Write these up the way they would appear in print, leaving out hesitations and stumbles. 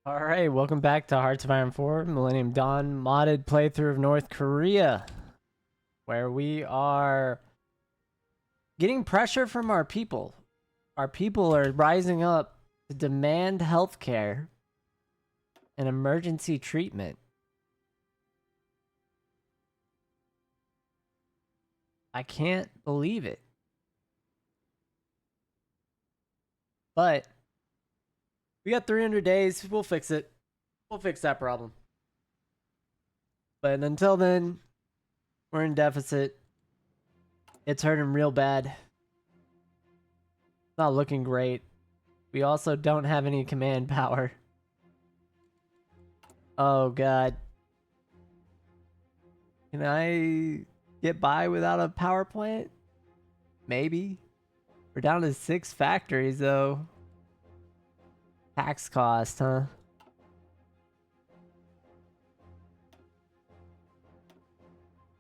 Alright, welcome back to Hearts of Iron 4, Millennium Dawn modded playthrough of North Korea, where we are getting pressure from our people. Our people are rising up to demand healthcare and emergency treatment. I can't believe it. But we got 300 days. We'll fix it. We'll fix that problem. But until then, we're in deficit. It's hurting real bad. It's not looking great. We also don't have any command power. Oh, God. Can I get by without a power plant? Maybe. We're down to 6 factories, though. Tax cost, huh?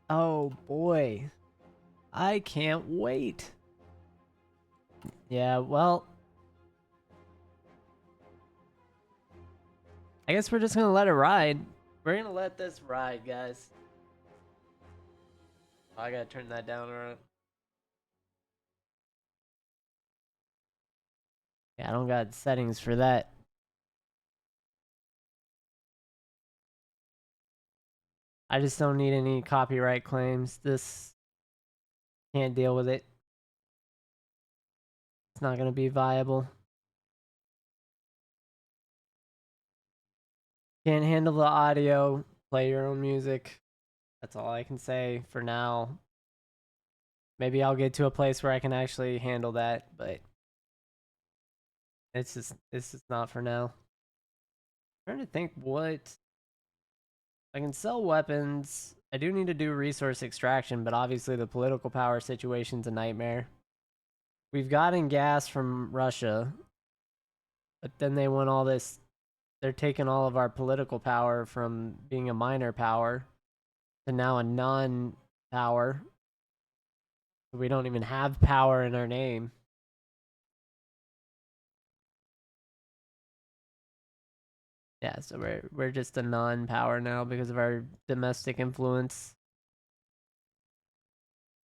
Oh, boy. I can't wait. Yeah, well, I guess we're just gonna let it ride. We're gonna let this ride, guys. Oh, I gotta turn that down. Yeah, I don't got settings for that. I just don't need any copyright claims. This can't deal with it. It's not gonna be viable. Can't handle the audio. Play your own music. That's all I can say for now. Maybe I'll get to a place where I can actually handle that, but this is not for now. I'm trying to think what I can sell weapons. I do need to do resource extraction, but obviously the political power situation's a nightmare. We've gotten gas from Russia, but then they want all this. They're taking all of our political power from being a minor power to now a non-power. We don't even have power in our name. Yeah, so we're just a non-power now because of our domestic influence.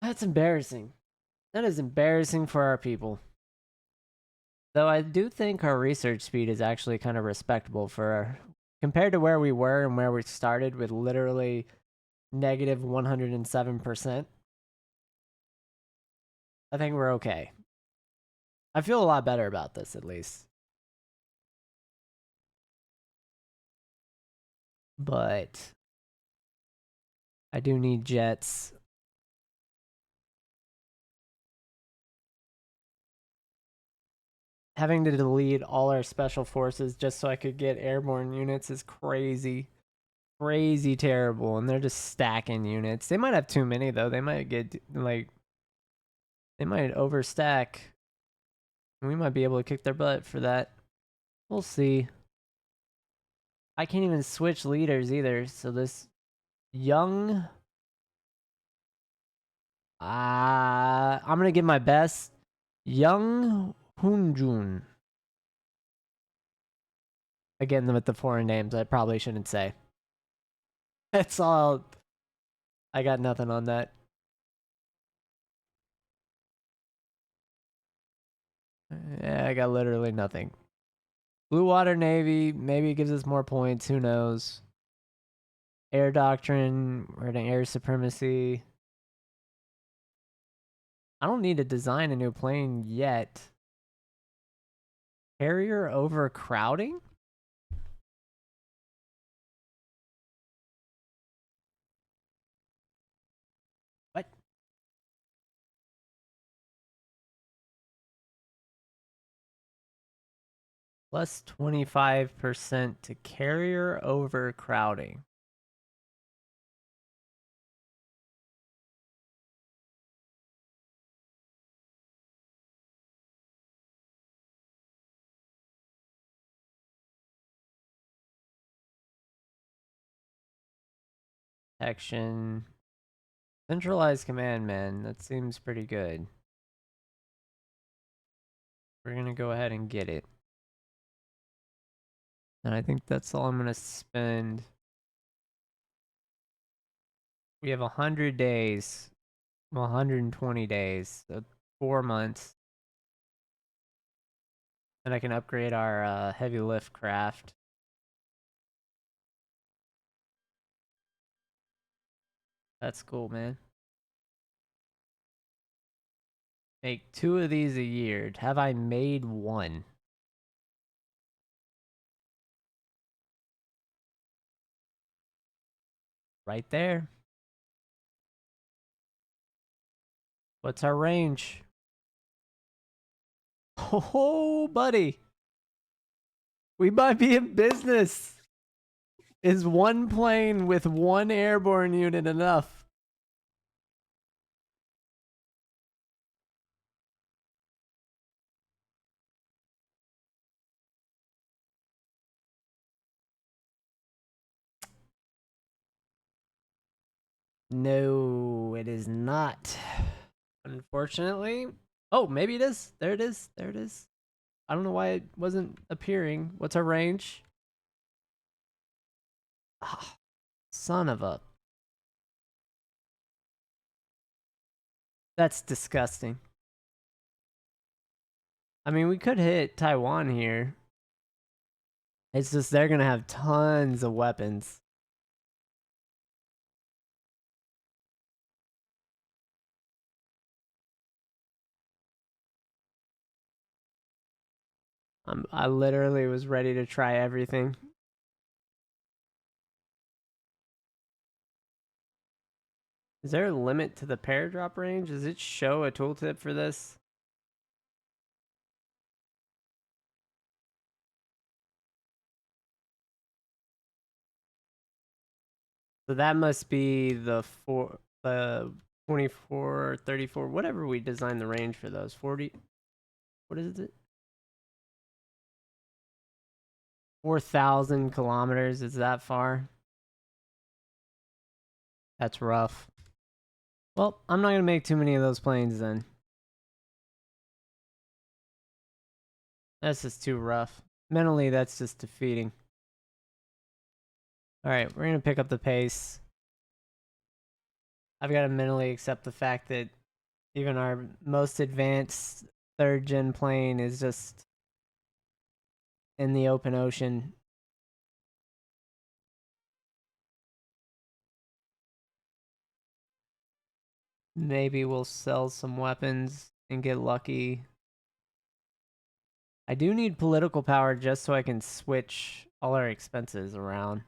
That's embarrassing. That is embarrassing for our people. Though I do think our research speed is actually kind of respectable for compared to where we were and where we started with literally negative 107%. I think we're okay. I feel a lot better about this at least. But I do need jets. Having to delete all our special forces just so I could get airborne units is crazy. Crazy terrible. And they're just stacking units. They might have too many though. They might get like they might overstack. We might be able to kick their butt for that. We'll see. I can't even switch leaders either. So this young I'm gonna give my best. Young Hunjun. Again, with the foreign names, I probably shouldn't say. That's all. I got nothing on that. Yeah, I got literally nothing. Blue Water Navy, maybe it gives us more points. Who knows? Air Doctrine, we're in air supremacy. I don't need to design a new plane yet. Carrier overcrowding? What? Plus 25% to carrier overcrowding. Action. Centralized command, man. That seems pretty good. We're gonna go ahead and get it. And I think that's all I'm going to spend. We have 100 days. Well, 120 days. So 4 months. And I can upgrade our heavy lift craft. That's cool, man. Make 2 of these a year. Have I made 1? Right there. What's our range? Oh, buddy. We might be in business. Is 1 plane with 1 airborne unit enough? No, it is not. Unfortunately. Oh, maybe it is. There it is. There it is. I don't know why it wasn't appearing. What's our range? Ah, son of a. That's disgusting. I mean, we could hit Taiwan here. It's just they're going to have tons of weapons. I literally was ready to try everything. Is there a limit to the paradrop range? Does it show a tooltip for this? So that must be the 24, 34, whatever we designed the range for those. 40, what is it? 4,000 kilometers. Is that far? That's rough. Well, I'm not going to make too many of those planes then. That's just too rough. Mentally, that's just defeating. Alright, we're going to pick up the pace. I've got to mentally accept the fact that even our most advanced 3rd gen plane is just in the open ocean. Maybe we'll sell some weapons and get lucky. I do need political power just so I can switch all our expenses around.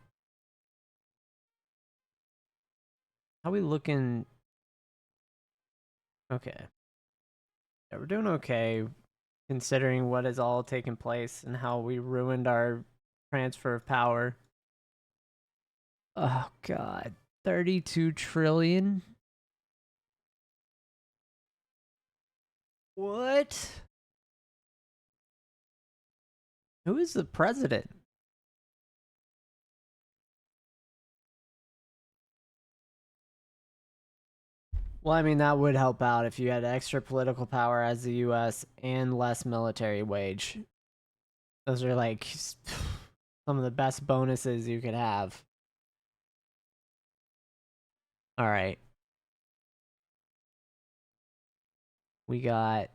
How we looking? Okay. Yeah, we're doing okay considering what has all taken place and how we ruined our transfer of power. Oh god. 32 trillion? What? Who is the president? Well, I mean, that would help out if you had extra political power as the US and less military wage. Those are like some of the best bonuses you could have. All right. We got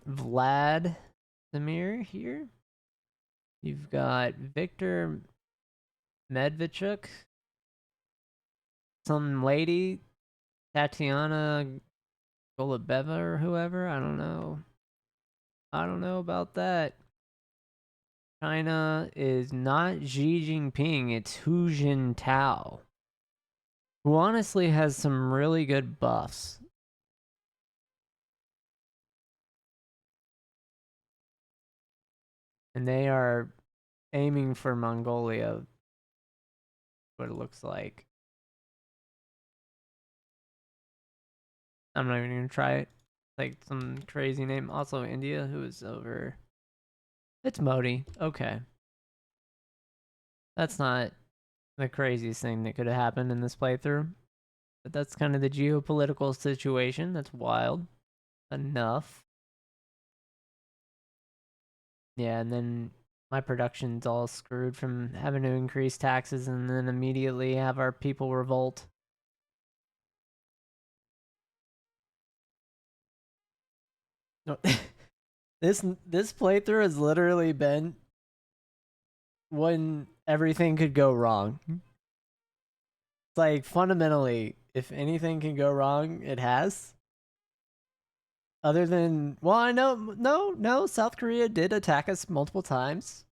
Vladimir here. You've got Victor Medvedchuk. Some lady, Tatiana Golubeva or whoever. I don't know. I don't know about that. China is not Xi Jinping, it's Hu Jintao, who honestly has some really good buffs. And they are aiming for Mongolia, what it looks like. I'm not even gonna try it. Like some crazy name. Also India, who is over. It's Modi. Okay. That's not the craziest thing that could have happened in this playthrough. But that's kind of the geopolitical situation. That's wild enough. Yeah, and then my production's all screwed from having to increase taxes and then immediately have our people revolt. No, this playthrough has literally been when everything could go wrong. It's like fundamentally, if anything can go wrong, it has. Other than, well, I know, no, South Korea did attack us multiple times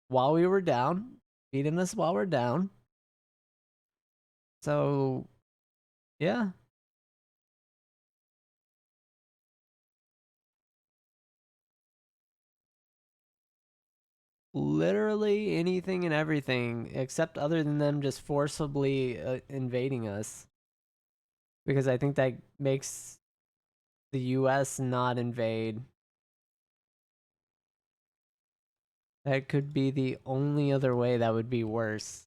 while we were down, beating us while we're down. So, yeah. Literally anything and everything, except other than them just forcibly invading us. Because I think that makes the US not invade. That could be the only other way that would be worse.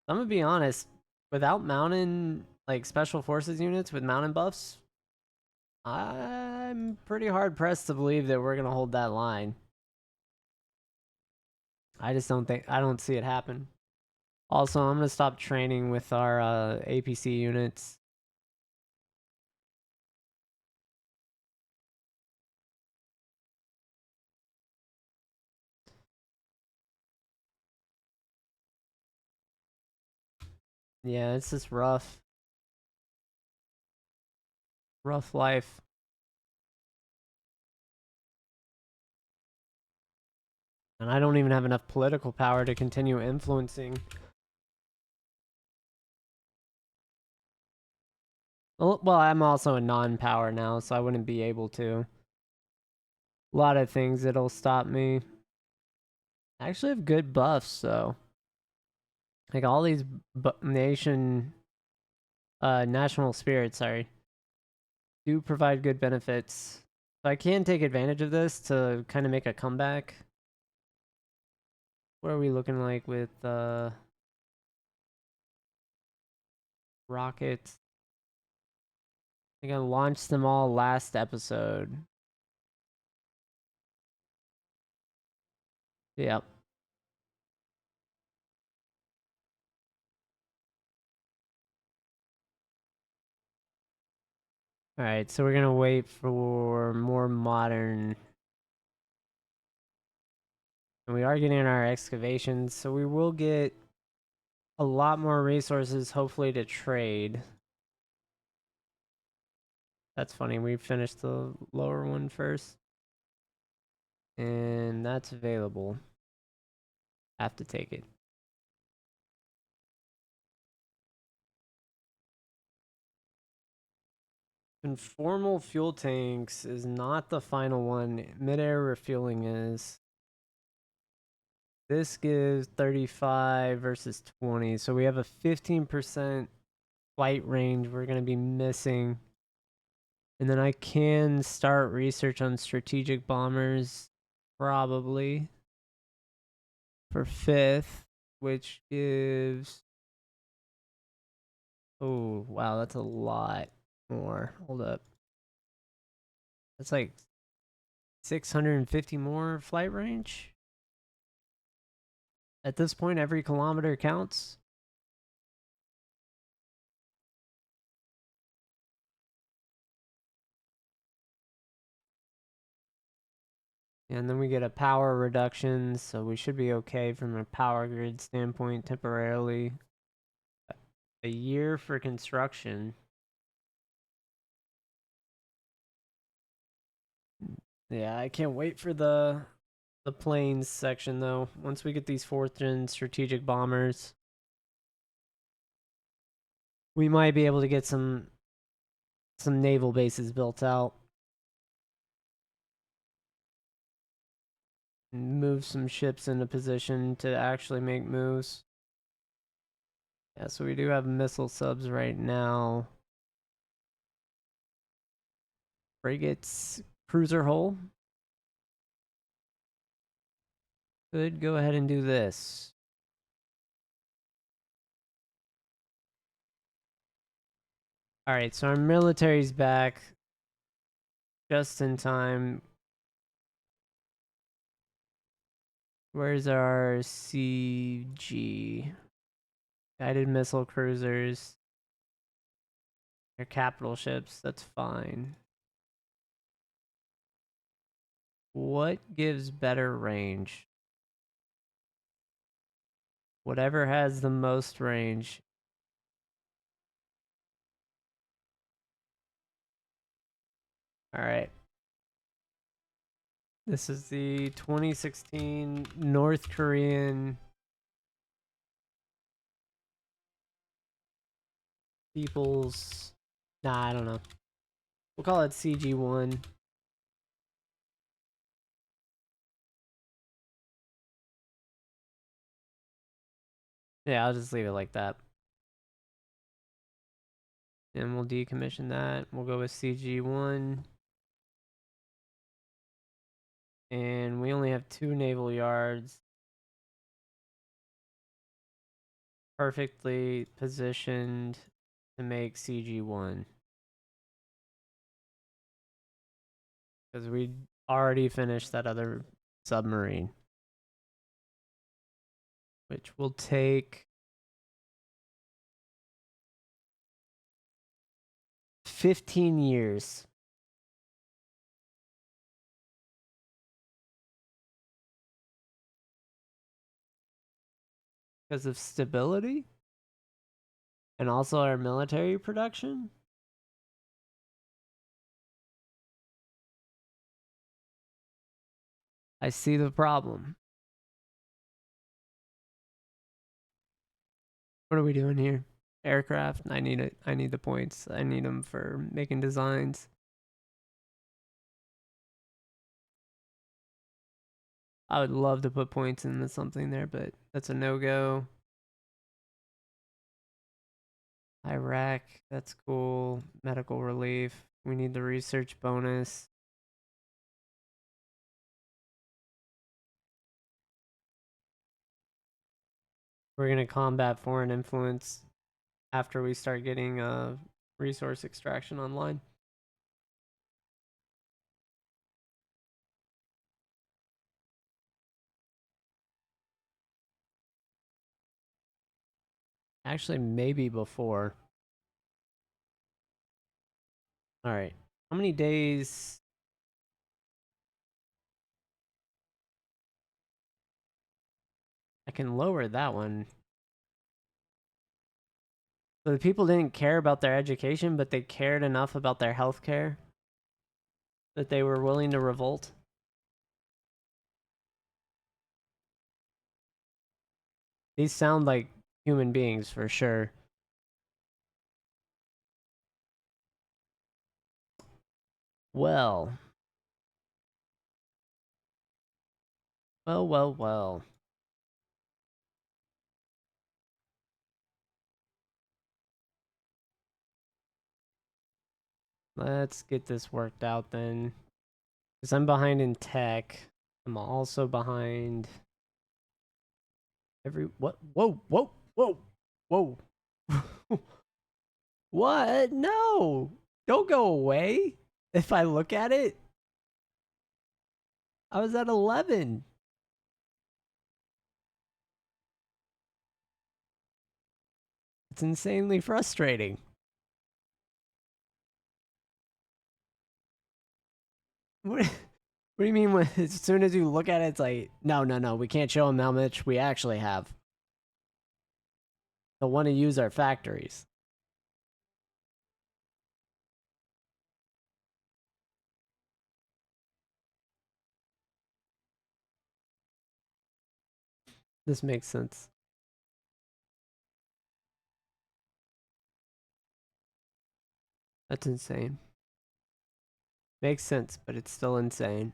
I'm gonna be honest, without mountain, like special forces units with mountain buffs, I'm pretty hard pressed to believe that we're gonna hold that line. I just I don't see it happen. Also, I'm gonna stop training with our APC units. Yeah, it's just rough. Rough life. And I don't even have enough political power to continue influencing. Well, I'm also a non-power now, so I wouldn't be able to. A lot of things that'll stop me. I actually have good buffs, though. Like all these national spirits, sorry, do provide good benefits. So I can take advantage of this to kind of make a comeback. What are we looking like with rockets? I think I launched them all last episode. Yep. Alright, so we're gonna wait for more modern. And we are getting our excavations, so we will get a lot more resources, hopefully, to trade. That's funny, we finished the lower one first. And that's available. Have to take it. Conformal fuel tanks is not the final one. Mid-air refueling is. This gives 35 versus 20. So we have a 15% flight range we're going to be missing. And then I can start research on strategic bombers, probably, for 5th, which gives. Oh, wow, that's a lot more. Hold up. That's like 650 more flight range. At this point, every kilometer counts. And then we get a power reduction, so we should be okay from a power grid standpoint temporarily. A year for construction. Yeah, I can't wait for the planes section though. Once we get these 4th gen strategic bombers, we might be able to get some naval bases built out. And move some ships into position to actually make moves. Yeah, so we do have missile subs right now. Frigates, cruiser hull. Could go ahead and do this. Alright, so our military's back. just in time. Where's our CG? Guided missile cruisers. They're capital ships. That's fine. What gives better range? Whatever has the most range. Alright. This is the 2016 North Korean People's... Nah, I don't know. We'll call it CG1. Yeah, I'll just leave it like that. And we'll decommission that. We'll go with CG1. And we only have 2 naval yards. Perfectly positioned to make CG1. Because we already finished that other submarine. Which will take 15 years. Because of stability? And also our military production? I see the problem. What are we doing here? Aircraft? I need it. I need the points. I need them for making designs. I would love to put points into something there, but that's a no-go. Iraq, that's cool. Medical relief. We need the research bonus. We're going to combat foreign influence after we start getting resource extraction online. Actually, maybe before. All right. How many days? I can lower that one. So the people didn't care about their education, but they cared enough about their health care that they were willing to revolt. These sound like human beings for sure. Well. Well, well, well. Let's get this worked out then. Because I'm behind in tech. I'm also behind every... What? Whoa, whoa, whoa, whoa. What? No! Don't go away. If I look at it, I was at 11. It's insanely frustrating. What, what do you mean when as soon as you look at it, it's like, no, no, no, we can't show them how much we actually have. They'll want to use our factories. This makes sense. That's insane. Makes sense, but it's still insane.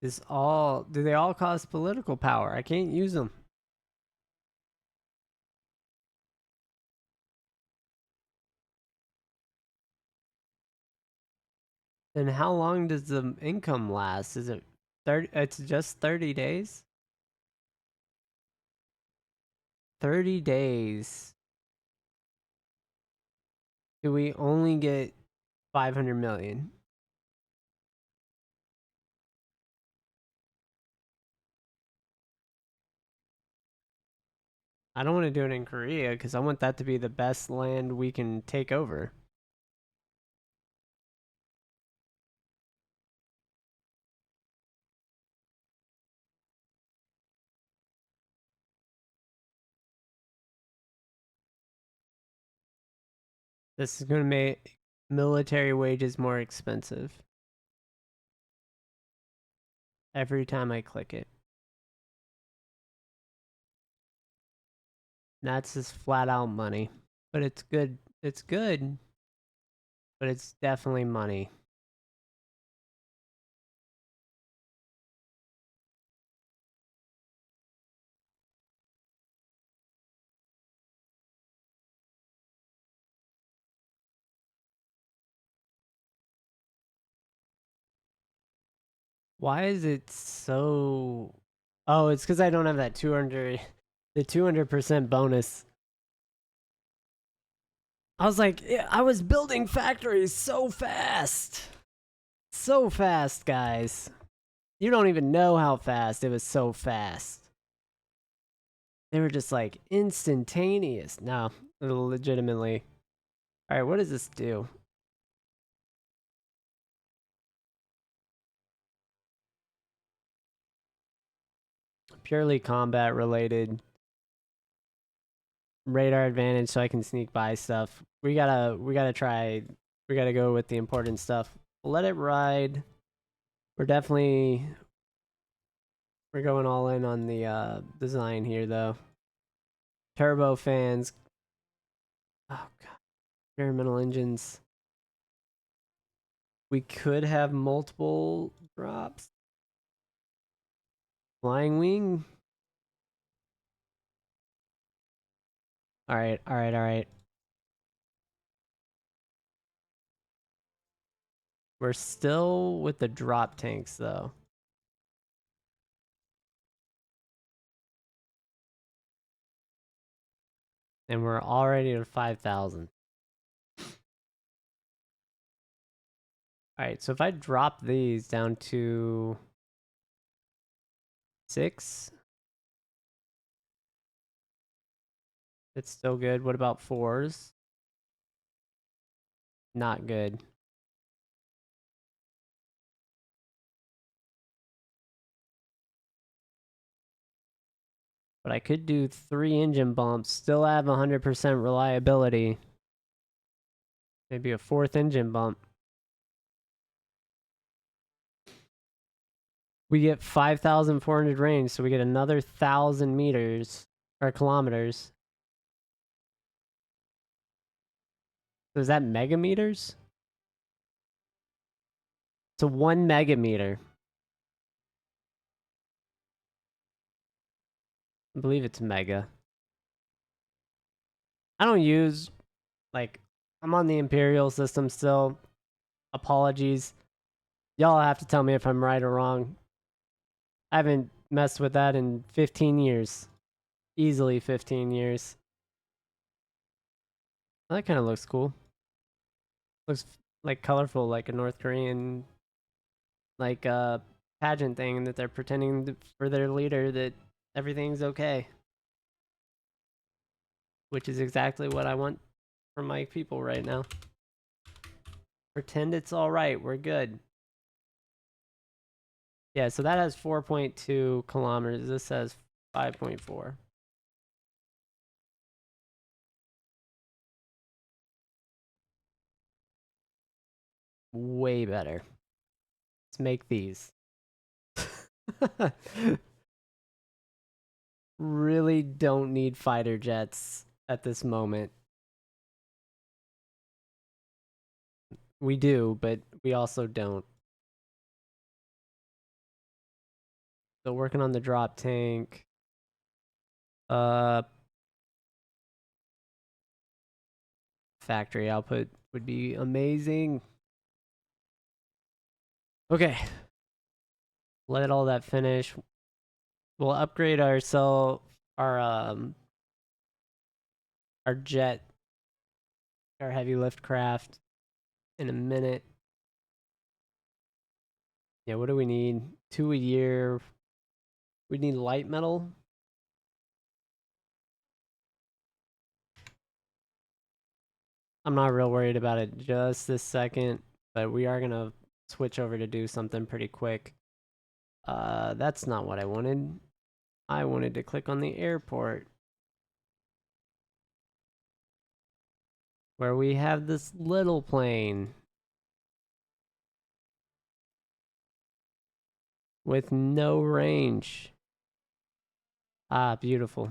Do they all cause political power? I can't use them. Then how long does the income last? Is it 30. It's just 30 days. 30 days. Do we only get 500 million? I don't want to do it in Korea because I want that to be the best land we can take over. This is going to make military wages more expensive every time I click it. That's just flat out money. But it's good. It's good, but it's definitely money. Why is it so... Oh, it's because I don't have that 200... The 200% bonus. I was like, I was building factories so fast. So fast, guys. You don't even know how fast it was so fast. They were just like instantaneous. No, legitimately. All right, what does this do? Purely combat related. Radar advantage so I can sneak by stuff. We gotta go with the important stuff. Let it ride. We're going all in on the design here though. Turbo fans. Oh god. Experimental engines. We could have multiple drops. Flying wing. Alright, alright, alright. We're still with the drop tanks though. And we're already at 5,000. Alright, so if I drop these down to 6, it's still good. What about 4s? Not good. But I could do 3 engine bumps, still have 100% reliability. Maybe a 4th engine bump. We get 5,400 range, so we get another 1,000 meters or kilometers. So is that megameters? So 1 megameter. I believe it's mega. I don't use, like, I'm on the Imperial system still. Apologies. Y'all have to tell me if I'm right or wrong. I haven't messed with that in 15 years. Easily 15 years. That kind of looks cool. Looks like colorful, like a North Korean, like pageant thing that they're pretending for their leader that everything's okay. Which is exactly what I want from my people right now. Pretend it's alright, we're good. Yeah, so that has 4.2 kilometers. This has 5.4. Way better. Let's make these. Really don't need fighter jets at this moment. We do, but we also don't. So working on the drop tank. Factory output would be amazing. Okay. Let all that finish. We'll upgrade our jet, our heavy lift craft in a minute. Yeah, what do we need? 2 a year. We need light metal. I'm not real worried about it just this second, but we are gonna switch over to do something pretty quick. That's not what I wanted. I wanted to click on the airport, where we have this little plane with no range. Ah, beautiful.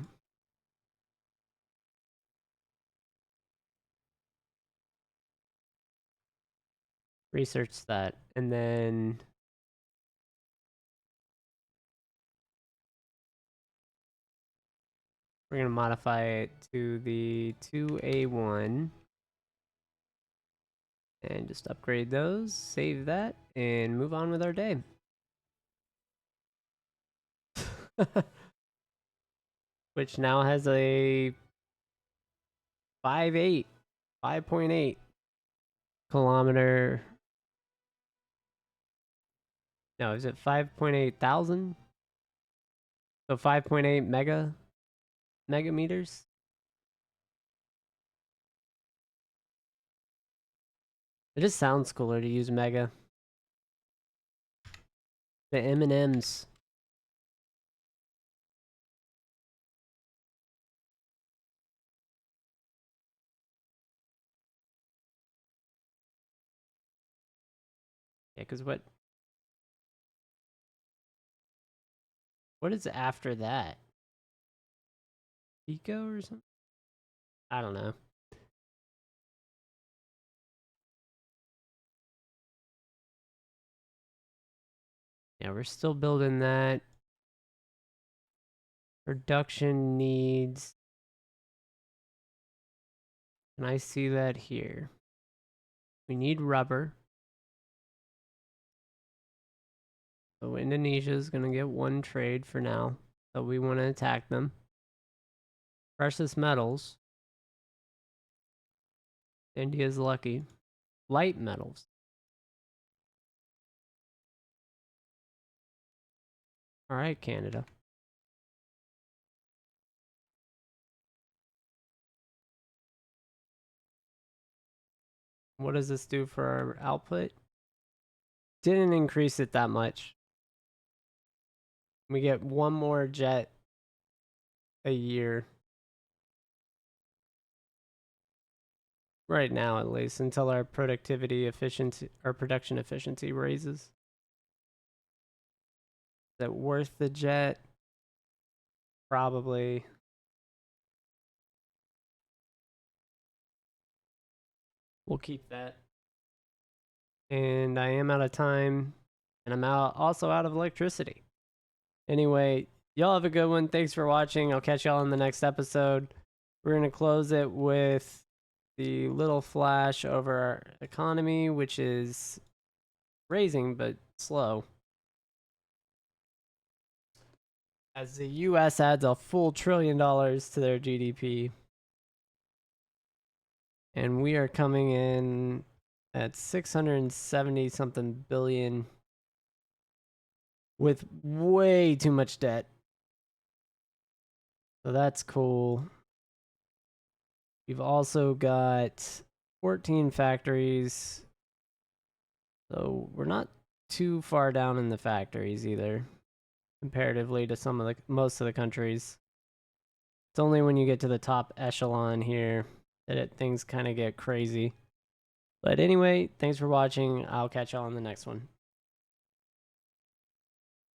Research that, and then we're gonna modify it to the 2A1 and just upgrade those, save that, and move on with our day. Which now has a 5.8 kilometer. No, is it 5.8 thousand? So 5.8 megameters. It just sounds cooler to use mega. The M&Ms. Yeah, because what is after that? Pico or something? I don't know. Yeah, we're still building that. Production needs. Can I see that here? We need rubber. So Indonesia is going to get one trade for now. So we want to attack them. Precious metals. India's lucky. Light metals. All right, Canada. What does this do for our output? Didn't increase it that much. We get one more jet a year. Right now, at least, until our production efficiency raises. Is that worth the jet? Probably. We'll keep that. And I am out of time. And I'm also out of electricity. Anyway, y'all have a good one. Thanks for watching. I'll catch y'all in the next episode. We're going to close it with the little flash over our economy, which is raising but slow. As the US adds a full $1 trillion to their GDP. And we are coming in at 670 something billion with way too much debt. So that's cool. We've also got 14 factories. So we're not too far down in the factories either, comparatively to most of the countries. It's only when you get to the top echelon here that things kind of get crazy. But anyway, thanks for watching. I'll catch y'all on the next one.